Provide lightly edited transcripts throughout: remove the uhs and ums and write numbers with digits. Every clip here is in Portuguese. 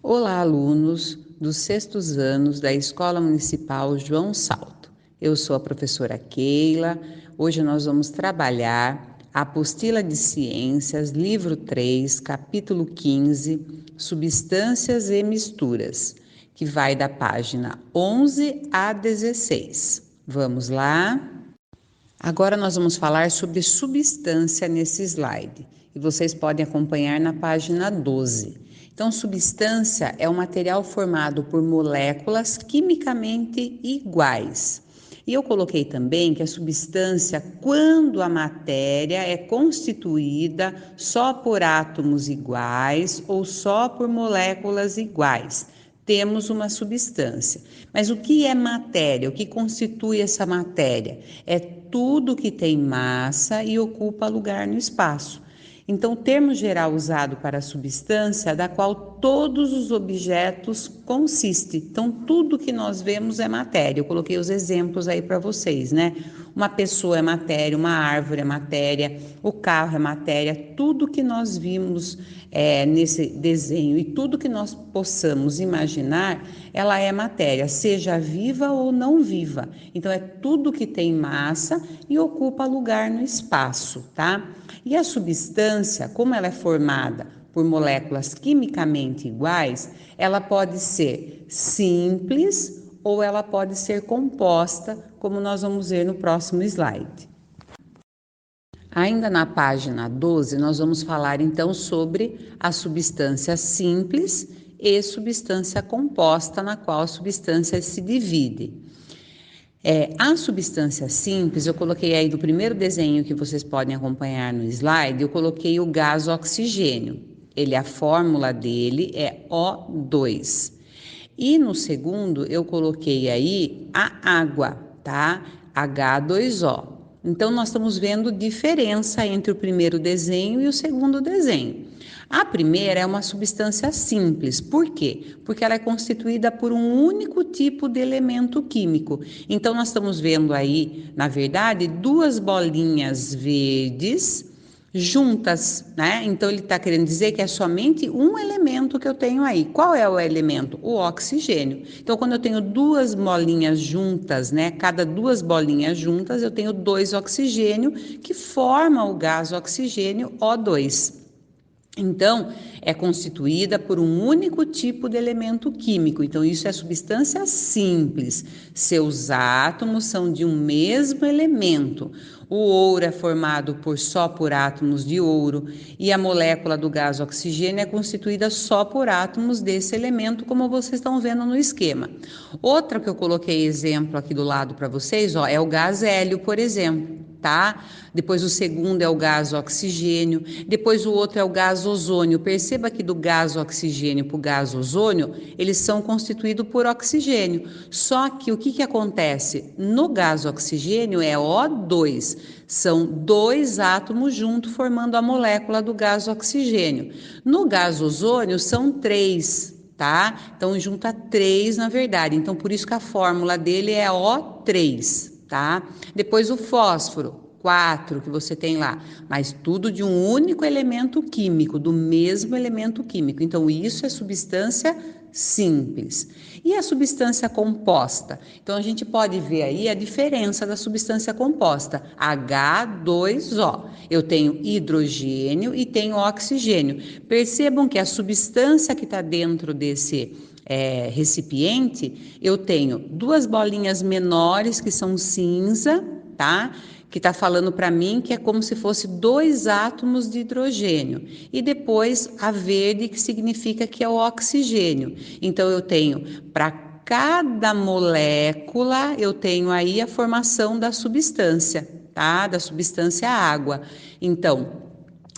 Olá, alunos dos sextos anos da Escola Municipal João Salto. Eu sou a professora Keila. Hoje nós vamos trabalhar a apostila de ciências, livro 3, capítulo 15, substâncias e misturas, que vai da página 11 a 16. Vamos lá? Agora nós vamos falar sobre substância nesse slide e vocês podem acompanhar na página 12. Então, substância é um material formado por moléculas quimicamente iguais. E eu coloquei também que a substância, quando a matéria é constituída só por átomos iguais ou só por moléculas iguais, temos uma substância. Mas o que é matéria? O que constitui essa matéria? É tudo que tem massa e ocupa lugar no espaço. Então, o termo geral usado para a substância, da qual todos os objetos consistem. Então, tudo que nós vemos é matéria. Eu coloquei os exemplos aí para vocês, né? Uma pessoa é matéria, uma árvore é matéria, o carro é matéria, tudo que nós vimos nesse desenho e tudo que nós possamos imaginar, ela é matéria, seja viva ou não viva. Então, é tudo que tem massa e ocupa lugar no espaço, tá? E a substância, como ela é formada por moléculas quimicamente iguais, ela pode ser simples ou ela pode ser composta, como nós vamos ver no próximo slide. Ainda na página 12, nós vamos falar então sobre a substância simples e substância composta, na qual a substância se divide. A substância simples, eu coloquei aí do primeiro desenho que vocês podem acompanhar no slide, eu coloquei o gás oxigênio. A fórmula dele é O2. E no segundo, eu coloquei aí a água, tá? H2O. Então, nós estamos vendo diferença entre o primeiro desenho e o segundo desenho. A primeira é uma substância simples. Por quê? Porque ela é constituída por um único tipo de elemento químico. Então, nós estamos vendo aí, na verdade, duas bolinhas verdes juntas, né? Então, ele está querendo dizer que é somente um elemento que eu tenho aí. Qual é o elemento? O oxigênio. Então, quando eu tenho duas bolinhas juntas, né? Cada duas bolinhas juntas, eu tenho 2 oxigênio, que forma o gás oxigênio O2. Então, é constituída por um único tipo de elemento químico. Então, isso é substância simples. Seus átomos são de um mesmo elemento. O ouro é formado só por átomos de ouro e a molécula do gás oxigênio é constituída só por átomos desse elemento, como vocês estão vendo no esquema. Outra que eu coloquei exemplo aqui do lado para vocês, é o gás hélio, por exemplo. Tá? Depois o segundo é o gás oxigênio, depois o outro é o gás ozônio. Perceba que do gás oxigênio para o gás ozônio, eles são constituídos por oxigênio. Só que o que acontece? No gás oxigênio é O2, são 2 átomos juntos formando a molécula do gás oxigênio. No gás ozônio são 3, tá? Então junta 3 na verdade, então por isso que a fórmula dele é O3. Tá? Depois o fósforo, 4 que você tem lá, mas tudo de um único elemento químico, do mesmo elemento químico. Então, isso é substância simples. E a substância composta? Então, a gente pode ver aí a diferença da substância composta, H2O. Eu tenho hidrogênio e tenho oxigênio. Percebam que a substância que está dentro desse recipiente, eu tenho 2 bolinhas menores que são cinza, tá? Que está falando para mim que é como se fosse 2 átomos de hidrogênio. E depois a verde, que significa que é o oxigênio. Então, eu tenho para cada molécula, eu tenho aí a formação da substância, tá? Da substância água. Então,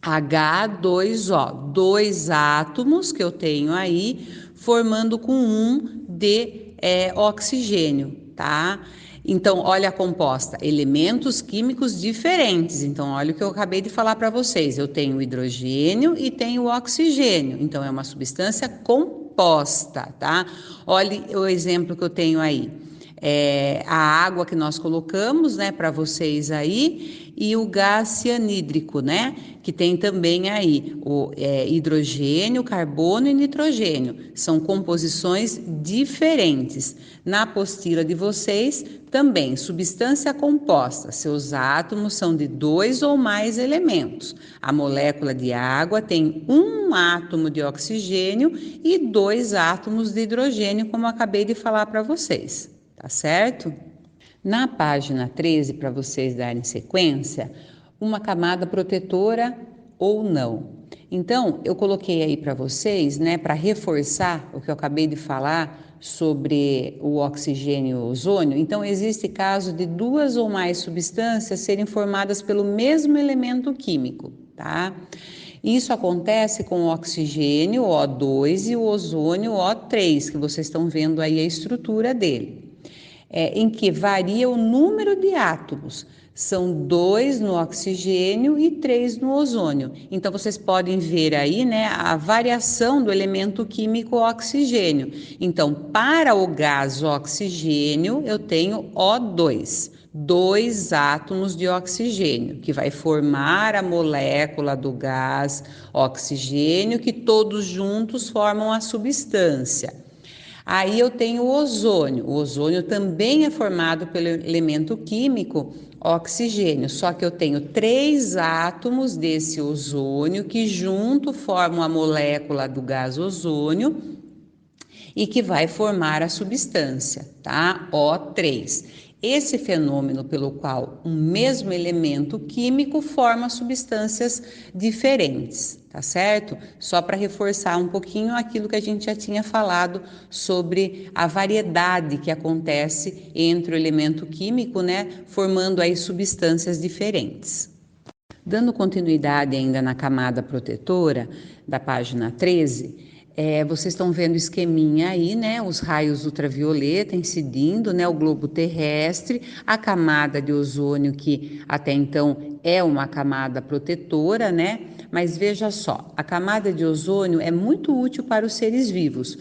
H2O, 2 átomos que eu tenho aí, formando com um de oxigênio, tá? Então, olha a composta, elementos químicos diferentes. Então, olha o que eu acabei de falar para vocês. Eu tenho hidrogênio e tenho oxigênio. Então, é uma substância composta, tá? Olha o exemplo que eu tenho aí. a água que nós colocamos, né, para vocês aí, e o gás cianídrico, né, que tem também aí o hidrogênio, carbono e nitrogênio. São composições diferentes. Na apostila de vocês, também, substância composta. Seus átomos são de 2 ou mais elementos. A molécula de água tem um átomo de oxigênio e 2 átomos de hidrogênio, como eu acabei de falar para vocês. Tá certo? Na página 13, para vocês darem sequência, uma camada protetora ou não. Então, eu coloquei aí para vocês, né, para reforçar o que eu acabei de falar sobre o oxigênio e o ozônio. Então, existe caso de 2 ou mais substâncias serem formadas pelo mesmo elemento químico, tá? Isso acontece com o oxigênio, O2, e o ozônio, O3, que vocês estão vendo aí a estrutura dele. Em que varia o número de átomos. São 2 no oxigênio e 3 no ozônio. Então, vocês podem ver aí, né, a variação do elemento químico oxigênio. Então, para o gás oxigênio, eu tenho O2. 2 átomos de oxigênio, que vai formar a molécula do gás oxigênio, que todos juntos formam a substância. Aí eu tenho o ozônio. O ozônio também é formado pelo elemento químico oxigênio, só que eu tenho 3 átomos desse ozônio que junto formam a molécula do gás ozônio e que vai formar a substância, tá? O3. Esse fenômeno pelo qual um mesmo elemento químico forma substâncias diferentes, tá certo? Só para reforçar um pouquinho aquilo que a gente já tinha falado sobre a variedade que acontece entre o elemento químico, né, formando aí substâncias diferentes. Dando continuidade ainda na camada protetora da página 13, vocês estão vendo o esqueminha aí, né? Os raios ultravioleta incidindo, né? O globo terrestre, a camada de ozônio, que até então é uma camada protetora, né? Mas veja só, a camada de ozônio é muito útil para os seres vivos.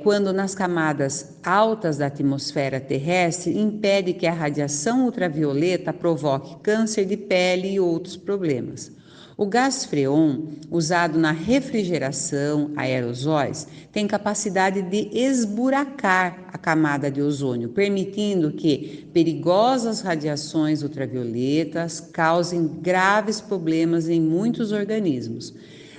Quando nas camadas altas da atmosfera terrestre, impede que a radiação ultravioleta provoque câncer de pele e outros problemas. O gás freon, usado na refrigeração, aerosóis, tem capacidade de esburacar a camada de ozônio, permitindo que perigosas radiações ultravioletas causem graves problemas em muitos organismos.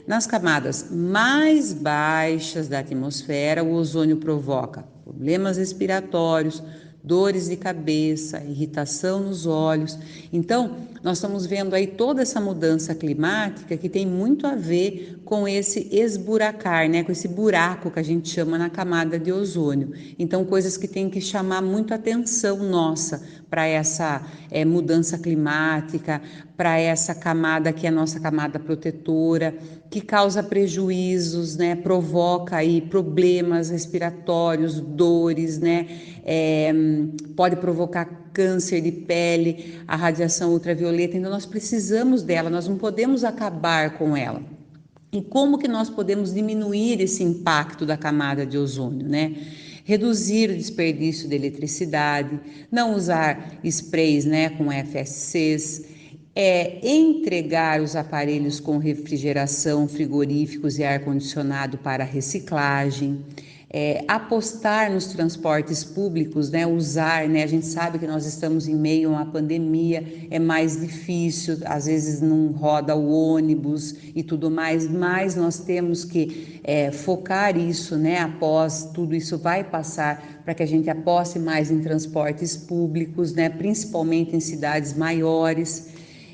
Nas camadas mais baixas da atmosfera, o ozônio provoca problemas respiratórios, dores de cabeça, irritação nos olhos. Então, nós estamos vendo aí toda essa mudança climática que tem muito a ver com esse esburacar, né? Com esse buraco que a gente chama na camada de ozônio. Então, coisas que tem que chamar muito atenção nossa para essa mudança climática, para essa camada que é a nossa camada protetora, que causa prejuízos, né? Provoca aí problemas respiratórios, dores, né? Pode provocar câncer de pele, a radiação ultravioleta. Então nós precisamos dela, nós não podemos acabar com ela. E como que nós podemos diminuir esse impacto da camada de ozônio, né? Reduzir o desperdício de eletricidade, não usar sprays, né, com FSCs, entregar os aparelhos com refrigeração, frigoríficos e ar-condicionado para reciclagem, apostar nos transportes públicos, né, usar, né, a gente sabe que nós estamos em meio a uma pandemia, é mais difícil, às vezes não roda o ônibus e tudo mais, mas nós temos que focar isso, né, após tudo isso vai passar, para que a gente aposte mais em transportes públicos, né, principalmente em cidades maiores,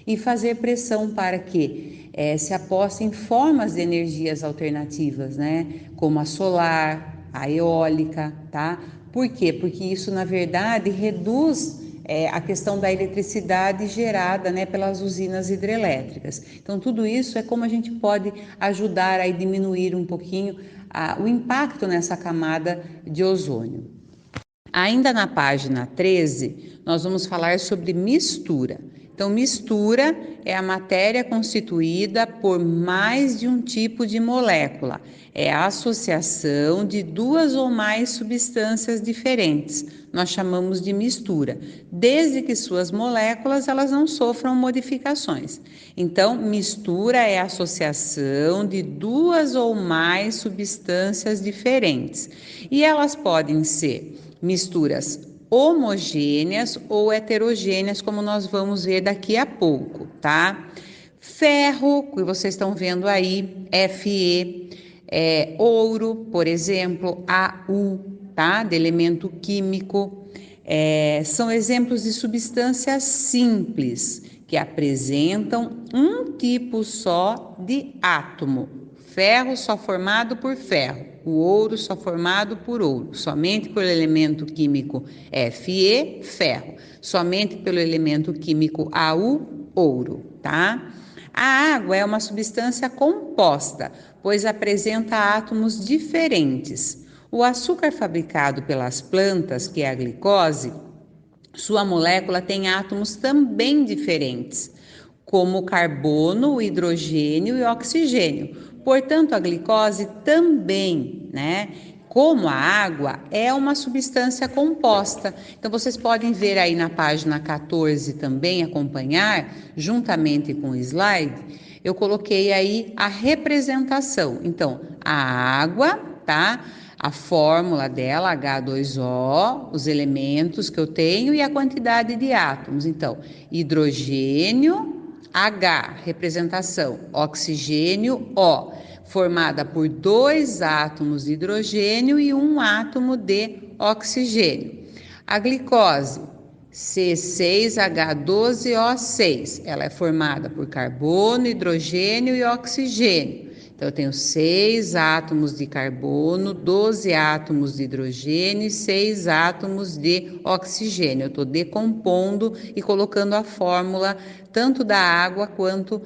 e fazer pressão para que se aposte em formas de energias alternativas, né, como a solar, a eólica, tá? Por quê? Porque isso, na verdade, reduz a questão da eletricidade gerada, né, pelas usinas hidrelétricas. Então, tudo isso é como a gente pode ajudar a diminuir um pouquinho o impacto nessa camada de ozônio. Ainda na página 13, nós vamos falar sobre mistura. Então, mistura é a matéria constituída por mais de um tipo de molécula. É a associação de duas ou mais substâncias diferentes. Nós chamamos de mistura, desde que suas moléculas elas não sofram modificações. Então, mistura é a associação de duas ou mais substâncias diferentes. E elas podem ser misturas homogêneas ou heterogêneas, como nós vamos ver daqui a pouco, tá? Ferro, que vocês estão vendo aí, Fe, ouro, por exemplo, Au, tá? De elemento químico. São exemplos de substâncias simples que apresentam um tipo só de átomo. Ferro só formado por ferro, o ouro só formado por ouro, somente pelo elemento químico Fe, ferro, somente pelo elemento químico Au, ouro, tá? A água é uma substância composta, pois apresenta átomos diferentes. O açúcar fabricado pelas plantas, que é a glicose, sua molécula tem átomos também diferentes, como o carbono, o hidrogênio e o oxigênio. Portanto, a glicose também, né? Como a água, é uma substância composta. Então, vocês podem ver aí na página 14 também, acompanhar, juntamente com o slide, eu coloquei aí a representação. Então, a água, tá? A fórmula dela, H2O, os elementos que eu tenho e a quantidade de átomos. Então, hidrogênio, H, representação, oxigênio, O, formada por 2 átomos de hidrogênio e 1 átomo de oxigênio. A glicose, C6H12O6, ela é formada por carbono, hidrogênio e oxigênio. Então, eu tenho 6 átomos de carbono, 12 átomos de hidrogênio e 6 átomos de oxigênio. Eu estou decompondo e colocando a fórmula tanto da água quanto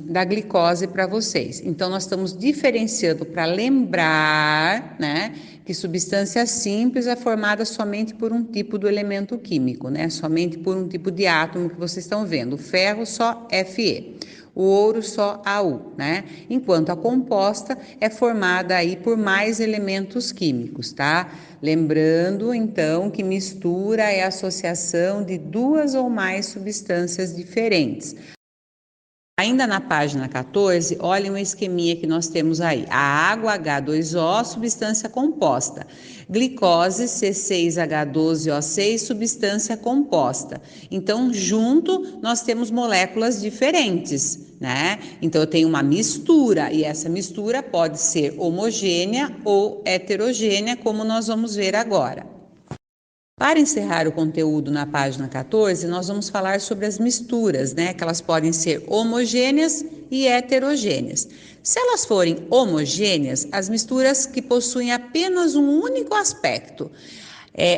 da glicose para vocês. Então, nós estamos diferenciando para lembrar, né, que substância simples é formada somente por um tipo do elemento químico, né, somente por um tipo de átomo que vocês estão vendo. O ferro só Fe. O ouro só Au, né? Enquanto a composta é formada aí por mais elementos químicos, tá? Lembrando, então, que mistura é a associação de duas ou mais substâncias diferentes. Ainda na página 14, olhem o esqueminha que nós temos aí. A água H2O, substância composta. Glicose C6H12O6, substância composta. Então, junto, nós temos moléculas diferentes, né? Então, eu tenho uma mistura e essa mistura pode ser homogênea ou heterogênea, como nós vamos ver agora. Para encerrar o conteúdo na página 14, nós vamos falar sobre as misturas, né? Que elas podem ser homogêneas e heterogêneas. Se elas forem homogêneas, as misturas que possuem apenas um único aspecto,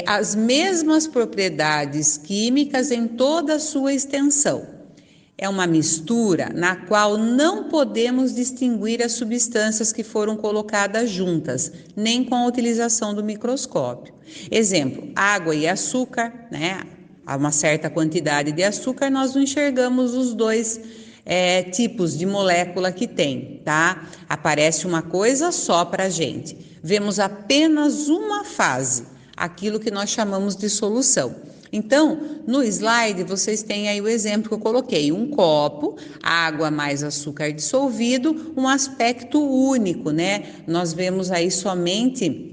as mesmas propriedades químicas em toda a sua extensão. É uma mistura na qual não podemos distinguir as substâncias que foram colocadas juntas, nem com a utilização do microscópio. Exemplo, água e açúcar, né? A uma certa quantidade de açúcar, nós não enxergamos os dois tipos de molécula que tem, tá? Aparece uma coisa só para a gente. Vemos apenas uma fase, aquilo que nós chamamos de solução. Então, no slide, vocês têm aí o exemplo que eu coloquei, um copo, água mais açúcar dissolvido, um aspecto único, né? Nós vemos aí somente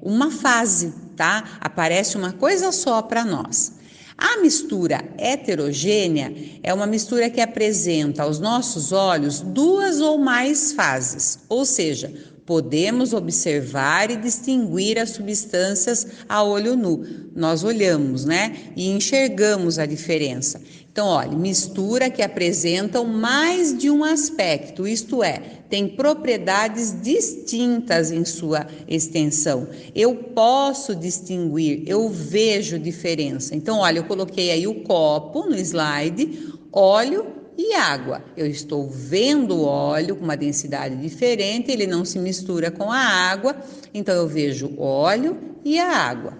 uma fase, tá? Aparece uma coisa só para nós. A mistura heterogênea é uma mistura que apresenta aos nossos olhos duas ou mais fases, ou seja, podemos observar e distinguir as substâncias a olho nu. Nós olhamos, né? E enxergamos a diferença. Então, olha, mistura que apresentam mais de um aspecto, isto é, tem propriedades distintas em sua extensão. Eu posso distinguir, eu vejo diferença. Então, olha, eu coloquei aí o copo no slide, óleo e água. Eu estou vendo o óleo com uma densidade diferente, ele não se mistura com a água, então eu vejo óleo e a água.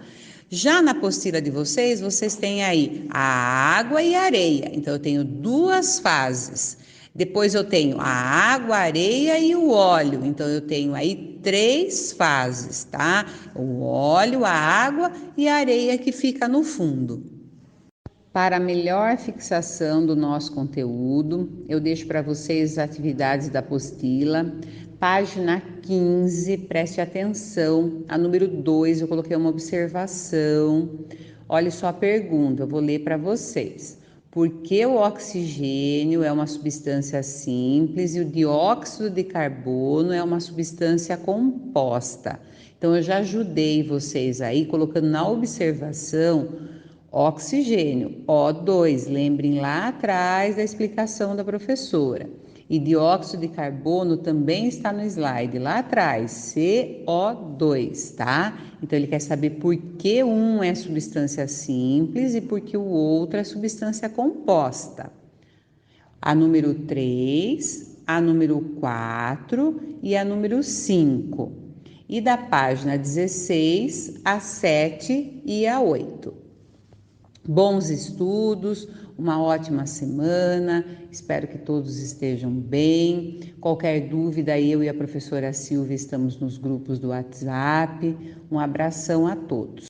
Já na apostila de vocês, vocês têm aí a água e a areia. Então, eu tenho duas fases. Depois eu tenho a água, a areia e o óleo. Então, eu tenho aí 3 fases, tá? O óleo, a água e a areia que fica no fundo. Para melhor fixação do nosso conteúdo, eu deixo para vocês as atividades da apostila. Página 15, preste atenção. A número 2, eu coloquei uma observação. Olha só a pergunta, eu vou ler para vocês. Por que o oxigênio é uma substância simples e o dióxido de carbono é uma substância composta? Então, eu já ajudei vocês aí, colocando na observação oxigênio, O2, lembrem lá atrás da explicação da professora. E dióxido de carbono também está no slide, lá atrás, CO2, tá? Então ele quer saber por que um é substância simples e por que o outro é substância composta. A número 3, a número 4 e a número 5. E da página 16, a 7 e a 8. Bons estudos, uma ótima semana, espero que todos estejam bem. Qualquer dúvida, eu e a professora Silvia estamos nos grupos do WhatsApp. Um abração a todos.